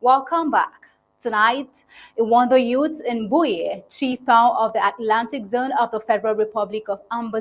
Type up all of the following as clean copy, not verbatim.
Welcome back. Tonight, Ewonda youths in Buea, chief town of the Atlantic Zone of the Federal Republic of Amba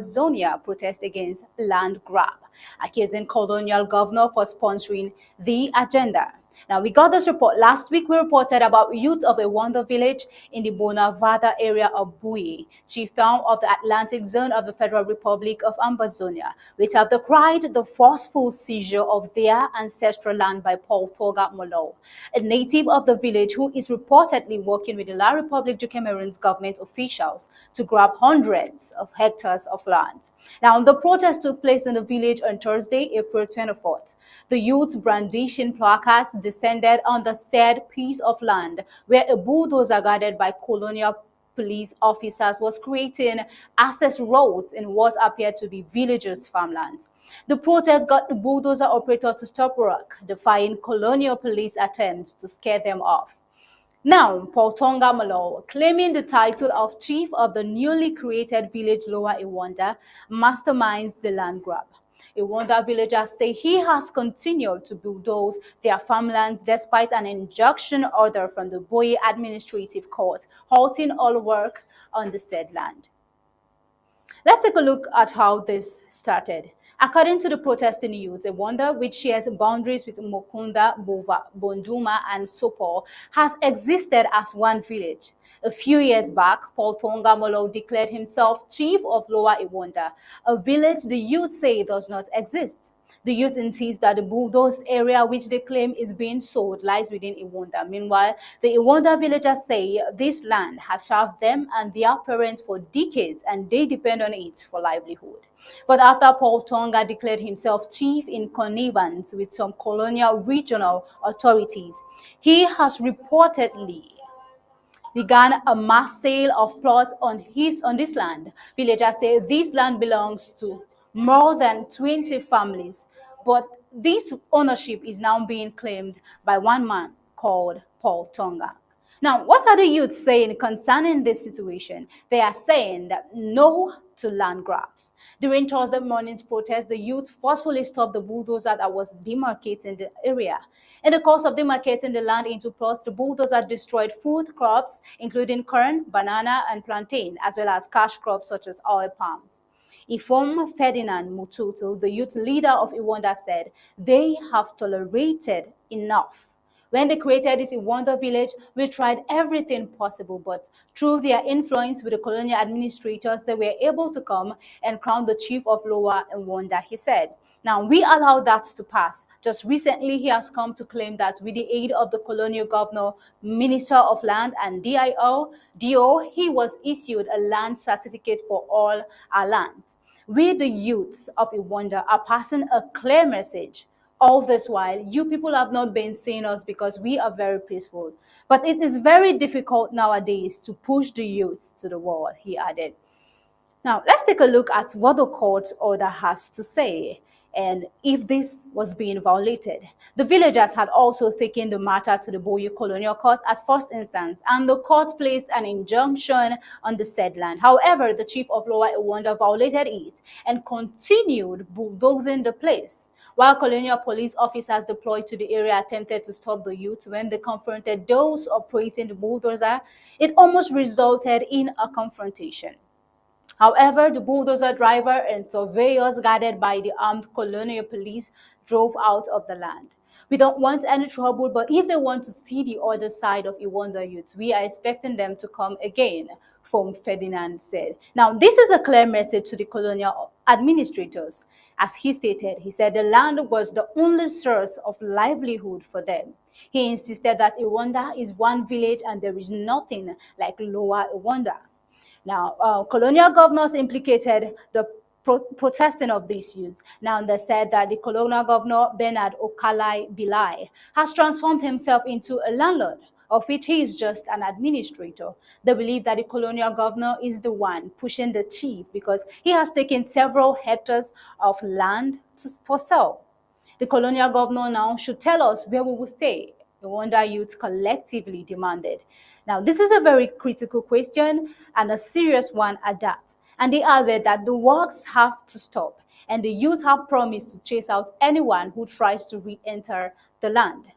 protest against land grab, accusing Colonial governor for sponsoring the agenda. Now, we got this report. Last week, we reported about youth of Ewonda village in the Bonavada area of Buea, chief town of the Atlantic Zone of the Federal Republic of Ambazonia, which have decried the forceful seizure of their ancestral land by Paul Toga Molo, a native of the village who is reportedly working with the La Republique du Cameroon's government officials to grab hundreds of hectares of land. Now, the protest took place in the village on Thursday, April 24th. The youth brandishing placards descended on the said piece of land where a bulldozer guarded by Colonial police officers was creating access roads in what appeared to be villagers' farmlands. The protest got the bulldozer operator to stop work, defying Colonial police attempts to scare them off. Now, Paul Tonga Malo, claiming the title of chief of the newly created village Lower Ewonda, masterminds the land grab. Ewonda villagers say he has continued to bulldoze their farmlands despite an injunction order from the Buea Administrative Court, halting all work on the said land. Let's take a look at how this started. According to the protesting youth, Ewonda, which shares boundaries with Mukunda, Bova, Bonduma, and Sopo, has existed as one village. A few years back, Paul Tonga Molo declared himself chief of Lower Ewonda, a village the youth say does not exist. The youth insist that the bulldozed area which they claim is being sold lies within Ewonda. Meanwhile, the Ewonda villagers say this land has served them and their parents for decades and they depend on it for livelihood. But after Paul Tonga declared himself chief in connivance with some colonial regional authorities, he has reportedly began a mass sale of plots on this land. Villagers say this land belongs to more than 20 families, but this ownership is now being claimed by one man called Paul Tonga. Now, what are the youth saying concerning this situation? They are saying that no to land grabs. During Thursday morning's protest, the youth forcefully stopped the bulldozer that was demarcating the area. In the course of demarcating the land into plots, the bulldozer destroyed food crops, including corn, banana, and plantain, as well as cash crops such as oil palms. Ifom Ferdinand Mututu, the youth leader of Ewonda, said they have tolerated enough. When they created this Ewonda village, we tried everything possible, but through their influence with the colonial administrators, they were able to come and crown the chief of Lower Ewonda, he said. Now, we allowed that to pass. Just recently, he has come to claim that with the aid of the colonial governor, Minister of Land, and DO, he was issued a land certificate for all our lands. We, the youths of Ewonda, are passing a clear message. All this while, you people have not been seeing us because we are very peaceful. But it is very difficult nowadays to push the youth to the wall, he added. Now, let's take a look at what the court order has to say and if this was being violated. The villagers had also taken the matter to the Buea Colonial Court at first instance, and the court placed an injunction on the said land. However, the chief of Lower Ewonda violated it and continued bulldozing the place. While colonial police officers deployed to the area attempted to stop the youth when they confronted those operating the bulldozer, it almost resulted in a confrontation. However, the bulldozer driver and surveyors guarded by the armed colonial police drove out of the land. We don't want any trouble, but if they want to see the other side of Ewonda youth, we are expecting them to come again, Fom Ferdinand said. Now, this is a clear message to the colonial administrators. As he stated, he said the land was the only source of livelihood for them. He insisted that Ewonda is one village and there is nothing like Lower Ewonda. Now, colonial governors implicated the protesting of these youths. Now, they said that the colonial governor, Bernard Okalai Bilai, has transformed himself into a landlord, of which he is just an administrator. They believe that the colonial governor is the one pushing the chief because he has taken several hectares of land for sale. The colonial governor now should tell us where we will stay, the Wonder youth collectively demanded. Now, this is a very critical question and a serious one at that. And they added that the works have to stop, and the youth have promised to chase out anyone who tries to re-enter the land.